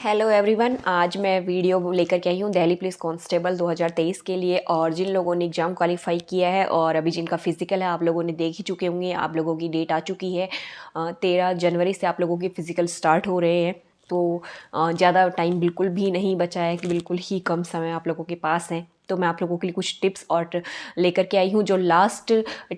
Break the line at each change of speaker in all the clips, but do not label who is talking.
Hello everyone, आज मैं video लेकर के आई हूँ दिल्ली पुलिस कांस्टेबल 2023 के लिए। और जिन लोगों ने एग्ज़ाम क्वालिफाई किया है और अभी जिनका फिज़िकल है, आप लोगों ने देख ही चुके होंगे। आप लोगों की डेट आ चुकी है, 13 जनवरी से आप लोगों के फ़िज़िकल स्टार्ट हो रहे हैं। तो ज़्यादा टाइम बिल्कुल भी नहीं बचा है कि बिल्कुल ही कम समय आप लोगों के पास है। तो मैं आप लोगों के लिए कुछ टिप्स और लेकर के आई हूँ जो लास्ट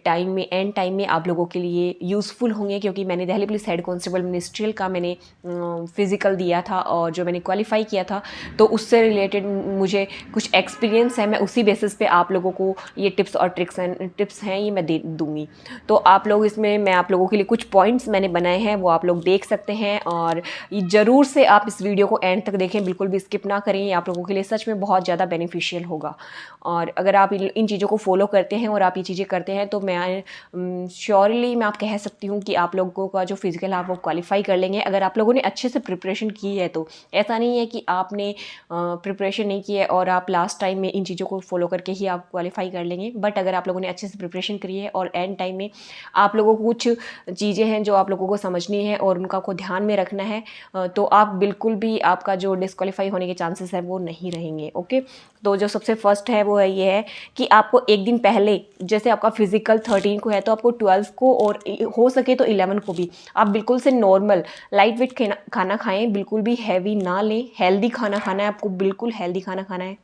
टाइम में, एंड टाइम में आप लोगों के लिए यूज़फुल होंगे। क्योंकि मैंने Delhi police head constable ministerial का मैंने फ़िज़िकल दिया था और जो मैंने क्वालिफ़ाई किया था, तो उससे रिलेटेड मुझे कुछ एक्सपीरियंस है। मैं उसी बेसिस पे आप लोगों को ये टिप्स हैं ये मैं दे दूँगी। तो आप लोग इसमें, मैं आप लोगों के लिए कुछ पॉइंट्स मैंने बनाए हैं, वो आप लोग देख सकते हैं। और ज़रूर से आप इस वीडियो को एंड तक देखें, बिल्कुल भी स्किप ना करें। ये आप लोगों के लिए सच में बहुत ज़्यादा बेनिफिशियल होगा। और अगर आप इन चीज़ों को फॉलो करते हैं और आप ये चीज़ें करते हैं, तो मैं श्योरली मैं आप कह सकती हूँ कि आप लोगों का जो फिज़िकल आप वो क्वालिफ़ाई कर लेंगे, अगर आप लोगों ने अच्छे से प्रिपरेशन की है। तो ऐसा नहीं है कि आपने प्रिपरेशन नहीं की है और आप लास्ट टाइम में इन चीज़ों को फॉलो करके ही आप क्वालिफ़ाई कर लेंगे। बट अगर आप लोगों ने अच्छे से प्रिपरेशन करी है और एंड टाइम में आप लोगों को कुछ चीज़ें हैं जो आप लोगों को समझनी है और उनका को ध्यान में रखना है, तो आप बिल्कुल भी, आपका जो डिस्क्वालीफाई होने के चांसेस है वो नहीं रहेंगे। ओके, तो जो सबसे फर्स्ट है वो है ये है कि आपको एक दिन पहले, जैसे आपका फिजिकल 13 को है तो आपको 12 को और हो सके तो 11 को भी आप बिल्कुल से नॉर्मल लाइट वेट खाना खाएं, बिल्कुल भी हैवी ना लें। हेल्दी खाना खाना है आपको, बिल्कुल हेल्दी खाना खाना है।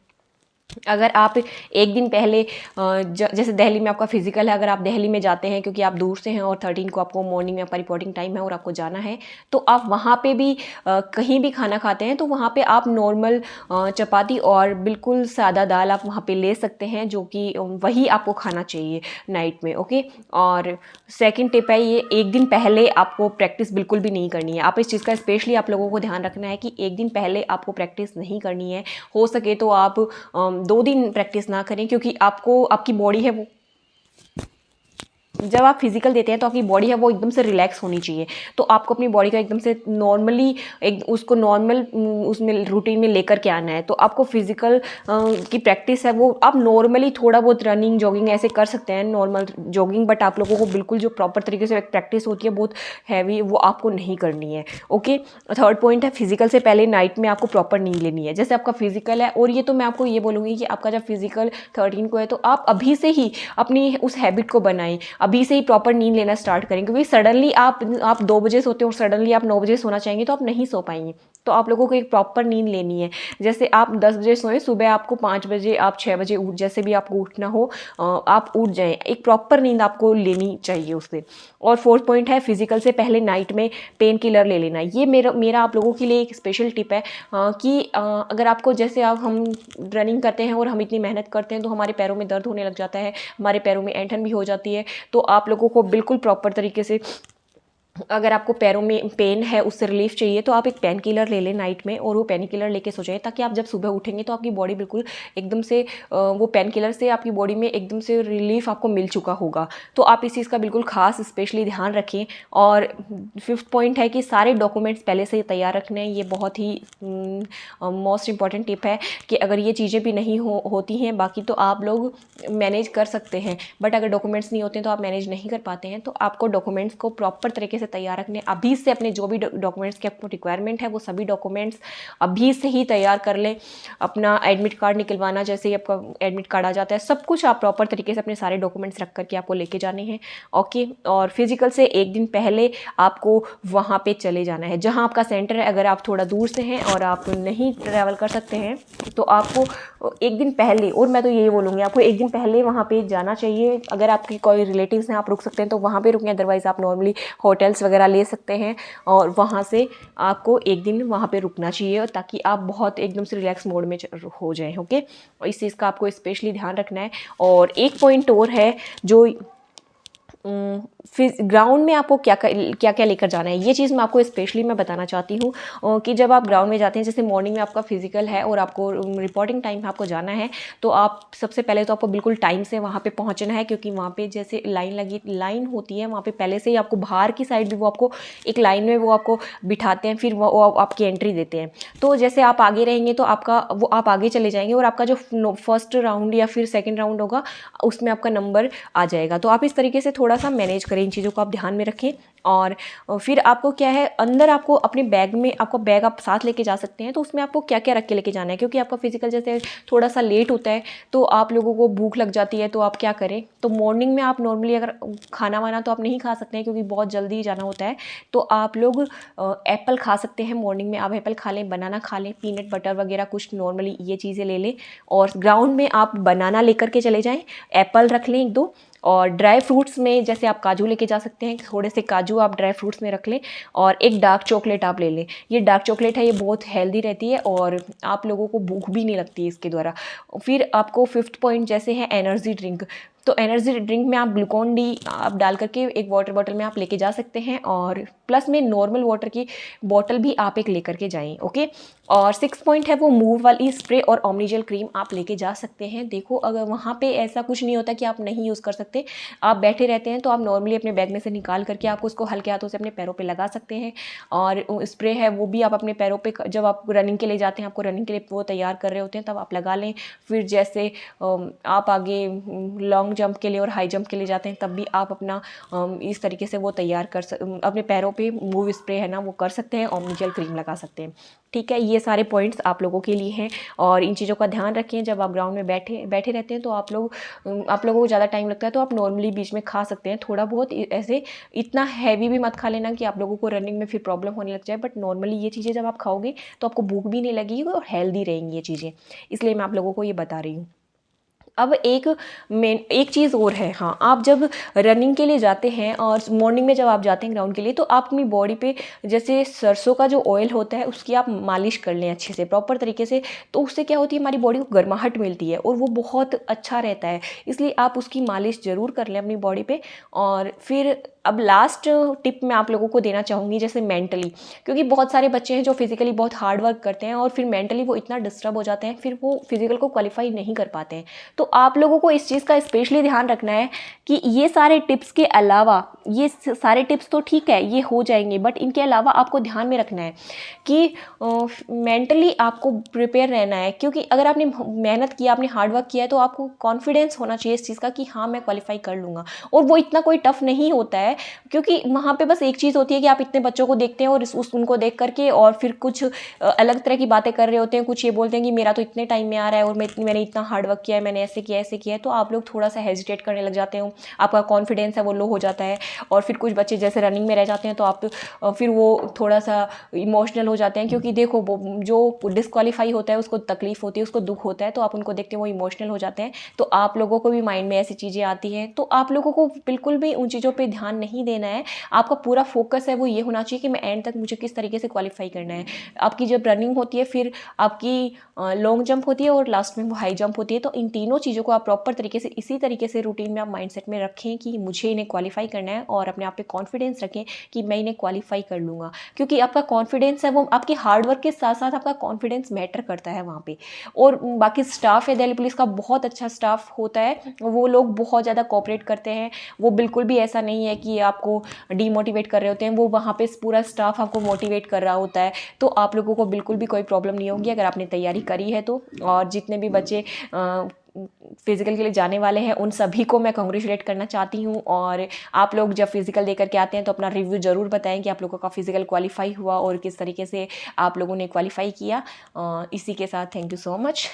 अगर आप एक दिन पहले जैसे दिल्ली में आपका फिजिकल है, अगर आप दिल्ली में जाते हैं क्योंकि आप दूर से हैं और 13 को आपको मॉर्निंग में आपका रिपोर्टिंग टाइम है और आपको जाना है, तो आप वहाँ पे भी कहीं भी खाना खाते हैं तो वहाँ पे आप नॉर्मल चपाती और बिल्कुल सादा दाल आप वहाँ पे ले सकते हैं, जो कि वही आपको खाना चाहिए नाइट में। ओके, और सेकंड टिप है ये, एक दिन पहले आपको प्रैक्टिस बिल्कुल भी नहीं करनी है। आप इस चीज़ का स्पेशली आप लोगों को ध्यान रखना है कि एक दिन पहले आपको प्रैक्टिस नहीं करनी है। हो सके तो आप 2 दिन प्रैक्टिस ना करें, क्योंकि आपको, आपकी बॉडी है वो, जब आप फिजिकल देते हैं तो आपकी बॉडी है वो एकदम से रिलैक्स होनी चाहिए। तो आपको अपनी बॉडी का एकदम से नॉर्मली एक उसको नॉर्मल उसमें रूटीन में लेकर के आना है। तो आपको फिजिकल की प्रैक्टिस है वो आप नॉर्मली थोड़ा बहुत रनिंग जॉगिंग ऐसे कर सकते हैं, नॉर्मल जॉगिंग। बट आप लोगों को बिल्कुल जो प्रॉपर तरीके से प्रैक्टिस होती है बहुत हैवी, वो आपको नहीं करनी है। ओके, थर्ड पॉइंट है, फिजिकल से पहले नाइट में आपको प्रॉपर नींद लेनी है। जैसे आपका फिजिकल है, और ये तो मैं आपको ये बोलूँगी कि आपका जब फिजिकल 13 को है तो आप अभी से ही अपनी उस हैबिट को बनाएं, अभी से ही प्रॉपर नींद लेना स्टार्ट करें। क्योंकि सडनली आप 2 बजे सोते हो और सडनली आप 9 बजे सोना चाहेंगे तो आप नहीं सो पाएंगे। तो आप लोगों को एक प्रॉपर नींद लेनी है। जैसे आप 10 बजे सोएं, सुबह आपको 5 बजे, आप 6 बजे उठ, जैसे भी आपको उठना हो आप उठ जाएं। एक प्रॉपर नींद आपको लेनी चाहिए उससे। और फोर्थ पॉइंट है, फिजिकल से पहले नाइट में पेन किलर ले लेना। ये मेरा आप लोगों के लिए एक स्पेशल टिप है कि अगर आपको, जैसे आप, हम रनिंग करते हैं और हम इतनी मेहनत करते हैं तो हमारे पैरों में दर्द होने लग जाता है, हमारे पैरों में ऐंठन भी हो जाती है। तो आप लोगों को बिल्कुल प्रॉपर तरीके से, अगर आपको पैरों में पेन है, उससे रिलीफ चाहिए, तो आप एक पेन किलर ले लें नाइट में और वो पेन किलर लेके सो जाएं, ताकि आप जब सुबह उठेंगे तो आपकी बॉडी बिल्कुल एकदम से वो पेन किलर से आपकी बॉडी में एकदम से रिलीफ आपको मिल चुका होगा। तो आप इस चीज़ का बिल्कुल खास स्पेशली ध्यान रखें। और फिफ्थ पॉइंट है कि सारे डॉक्यूमेंट्स पहले से तैयार रखने हैं। ये बहुत ही मोस्ट इंपॉर्टेंट टिप है कि अगर ये चीज़ें भी नहीं होती हैं बाकी, तो आप लोग मैनेज कर सकते हैं। बट अगर डॉक्यूमेंट्स नहीं होते हैं तो आप मैनेज नहीं कर पाते हैं। तो आपको डॉक्यूमेंट्स को प्रॉपर तरीके से तैयार रखने, अभी से अपने जो भी डॉक्यूमेंट्स की आपको रिक्वायरमेंट है वो सभी डॉक्यूमेंट्स अभी से ही तैयार कर लें। अपना एडमिट कार्ड निकलवाना, जैसे ही आपका एडमिट कार्ड आ जाता है, सब कुछ आप प्रॉपर तरीके से अपने सारे डॉक्यूमेंट्स रख करके आपको लेके जाने हैं। ओके, और फिजिकल से एक दिन पहले आपको वहाँ पे चले जाना है जहाँ आपका सेंटर है। अगर आप थोड़ा दूर से हैं और आप नहीं ट्रैवल कर सकते हैं तो आपको एक दिन पहले, और मैं तो यही बोलूँगी आपको एक दिन पहले वहाँ पे जाना चाहिए। अगर आपके कोई रिलेटिव्स हैं, आप रुक सकते हैं तो वहाँ पे रुकें, अदरवाइज़ आप नॉर्मली होटल्स वगैरह ले सकते हैं और वहाँ से आपको एक दिन वहाँ पे रुकना चाहिए, ताकि आप बहुत एकदम से रिलैक्स मोड में हो जाएं। ओके, और इस चीज़ का आपको स्पेशली ध्यान रखना है। और एक पॉइंट और है, जो फिर ग्राउंड में आपको क्या क्या लेकर जाना है, ये चीज़ मैं आपको स्पेशली मैं बताना चाहती हूँ कि जब आप ग्राउंड में जाते हैं, जैसे मॉर्निंग में आपका फिजिकल है और आपको रिपोर्टिंग टाइम में आपको जाना है, तो आप सबसे पहले तो आपको बिल्कुल टाइम से वहाँ पे पहुँचना है। क्योंकि वहाँ पे जैसे लाइन होती है, वहाँ पे पहले से ही आपको बाहर की साइड भी वो आपको एक लाइन में वो आपको बिठाते हैं, फिर वो आपकी एंट्री देते हैं। तो जैसे आप आगे रहेंगे तो आपका वो आप आगे चले जाएंगे और आपका जो फर्स्ट राउंड या फिर सेकेंड राउंड होगा उसमें आपका नंबर आ जाएगा। तो आप इस तरीके से थोड़ा सा मैनेज करें, इन चीज़ों को आप ध्यान में रखें। और फिर आपको क्या है, अंदर आपको अपने बैग में, आपका बैग आप साथ लेके जा सकते हैं, तो उसमें आपको क्या क्या रख के लेके जाना है, क्योंकि आपका फिजिकल जैसे थोड़ा सा लेट होता है तो आप लोगों को भूख लग जाती है, तो आप क्या करें, तो मॉर्निंग में आप नॉर्मली अगर खाना वाना तो आप नहीं खा सकते हैं क्योंकि बहुत जल्दी जाना होता है, तो आप लोग एप्पल खा सकते हैं। मॉर्निंग में आप एप्पल खा लें, बनाना खा लें, पीनट बटर वगैरह कुछ नॉर्मली ये चीज़ें ले लें। और ग्राउंड में आप बनाना लेकर के चले जाएँ, एप्पल रख लें 1-2, और ड्राई फ्रूट्स में जैसे आप काजू लेके जा सकते हैं, थोड़े से काजू आप ड्राई फ्रूट्स में रख लें, और एक डार्क चॉकलेट आप ले लें। ये डार्क चॉकलेट है, ये बहुत हेल्दी रहती है और आप लोगों को भूख भी नहीं लगती है इसके द्वारा। फिर आपको 5th पॉइंट जैसे है एनर्जी ड्रिंक, तो एनर्जी ड्रिंक में आप ग्लूकॉन डी आप डाल करके एक वाटर बॉटल में आप लेके जा सकते हैं, और प्लस में नॉर्मल वाटर की बॉटल भी आप एक लेकर के जाएं, ओके। और 6 पॉइंट है वो मूव वाली स्प्रे और ओमनीजेल क्रीम आप लेके जा सकते हैं। देखो अगर वहाँ पे ऐसा कुछ नहीं होता कि आप नहीं यूज़ कर सकते, आप बैठे रहते हैं तो आप नॉर्मली अपने बैग में से निकाल करके आप उसको हल्के हाथों से अपने पैरों पे लगा सकते हैं। और स्प्रे है वो भी आप अपने पैरों पे, जब आप रनिंग के लिए जाते हैं, आपको रनिंग के लिए वो तैयार कर रहे होते हैं, तब आप लगा लें। फिर जैसे आप आगे लॉन्ग जंप के लिए और हाई जंप के लिए जाते हैं, तब भी आप अपना इस तरीके से वो तैयार अपने पैरों पे मूव स्प्रे है ना वो कर सकते हैं, ओमनीजेल क्रीम लगा सकते हैं। ठीक है, ये सारे पॉइंट्स आप लोगों के लिए हैं, और इन चीज़ों का ध्यान रखें। जब आप ग्राउंड में बैठे रहते हैं तो आप लोगों को ज़्यादा टाइम लगता है, तो आप नॉर्मली बीच में खा सकते हैं थोड़ा बहुत, ऐसे इतना हैवी भी मत खा लेना कि आप लोगों को रनिंग में फिर प्रॉब्लम होने लग जाए। बट नॉर्मली ये चीज़ें जब आप खाओगे तो आपको भूख भी नहीं लगेगी और हेल्दी रहेंगी ये चीज़ें, इसलिए मैं आप लोगों को ये बता रही हूँ। अब एक चीज़ और है, हाँ, आप जब रनिंग के लिए जाते हैं और मॉर्निंग में जब आप जाते हैं ग्राउंड के लिए, तो आप अपनी बॉडी पे जैसे सरसों का जो ऑयल होता है उसकी आप मालिश कर लें अच्छे से, प्रॉपर तरीके से। तो उससे क्या होती है, हमारी बॉडी को गर्माहट मिलती है और वो बहुत अच्छा रहता है, इसलिए आप उसकी मालिश ज़रूर कर लें अपनी बॉडी पे। और फिर अब लास्ट टिप मैं आप लोगों को देना चाहूँगी, जैसे मेंटली, क्योंकि बहुत सारे बच्चे हैं जो फिजिकली बहुत हार्ड वर्क करते हैं और फिर मेंटली वो इतना डिस्टर्ब हो जाते हैं, फिर वो फिजिकल को क्वालिफाई नहीं कर पाते हैं। तो आप लोगों को इस चीज़ का स्पेशली ध्यान रखना है कि ये सारे टिप्स के अलावा, ये सारे टिप्स तो ठीक है ये हो जाएंगे, बट इनके अलावा आपको ध्यान में रखना है कि मेंटली आपको प्रिपेयर रहना है, क्योंकि अगर आपने मेहनत किया, आपने हार्ड वर्क किया है, तो आपको कॉन्फिडेंस होना चाहिए इस चीज़ का कि हाँ मैं क्वालिफाई कर लूँगा। और वो इतना कोई टफ नहीं होता है, क्योंकि वहाँ पे बस एक चीज़ होती है कि आप इतने बच्चों को देखते हैं और उनको देख करके और फिर कुछ अलग तरह की बातें कर रहे होते हैं, कुछ ये बोलते हैं कि मेरा तो इतने टाइम में आ रहा है और मैंने इतना हार्ड वर्क किया है, मैंने ऐसे किया है, तो आप लोग थोड़ा सा हेजिटेट करने लग जाते हो, आपका कॉन्फिडेंस है वो लो हो जाता है। और फिर कुछ बच्चे जैसे रनिंग में रह जाते हैं, तो आप फिर वो थोड़ा सा इमोशनल हो जाते हैं, क्योंकि देखो वो जो डिस्क्वालीफाई होता है उसको तकलीफ होती है, उसको दुख होता है, तो आप उनको देखते हैं वो इमोशनल हो जाते हैं। तो आप लोगों को भी माइंड में ऐसी चीज़ें आती हैं, तो आप लोगों को बिल्कुल भी उन चीज़ों पर ध्यान नहीं देना है। आपका पूरा फोकस है वो ये होना चाहिए कि मैं एंड तक मुझे किस तरीके से क्वालिफाई करना है। आपकी जब रनिंग होती है, फिर आपकी लॉन्ग जंप होती है और लास्ट में वो हाई जंप होती है, तो इन तीनों चीज़ों को आप प्रॉपर तरीके से इसी तरीके से रूटीन में आप माइंडसेट में रखें कि मुझे इन्हें क्वालिफाई करना है, और अपने आप पे कॉन्फिडेंस रखें कि मैं इन्हें क्वालिफाई कर लूँगा। क्योंकि आपका कॉन्फिडेंस है वो आपके हार्डवर्क के साथ साथ आपका कॉन्फिडेंस मैटर करता है वहाँ पे। और बाकी स्टाफ है दिल्ली पुलिस का, बहुत अच्छा स्टाफ होता है, वो लोग बहुत ज़्यादा कोऑपरेट करते हैं, वो बिल्कुल भी ऐसा नहीं है कि आपको डीमोटिवेट कर रहे होते हैं, वो वहाँ पे पूरा स्टाफ आपको मोटिवेट कर रहा होता है। तो आप लोगों को बिल्कुल भी कोई प्रॉब्लम नहीं होगी अगर आपने तैयारी करी है तो। और जितने भी बच्चे फिजिकल के लिए जाने वाले हैं उन सभी को मैं कांग्रेचुलेट करना चाहती हूँ। और आप लोग जब फिजिकल दे करके आते हैं तो अपना रिव्यू ज़रूर बताएं कि आप लोगों का फिजिकल क्वालिफाई हुआ और किस तरीके से आप लोगों ने क्वालिफाई किया। इसी के साथ थैंक यू सो मच।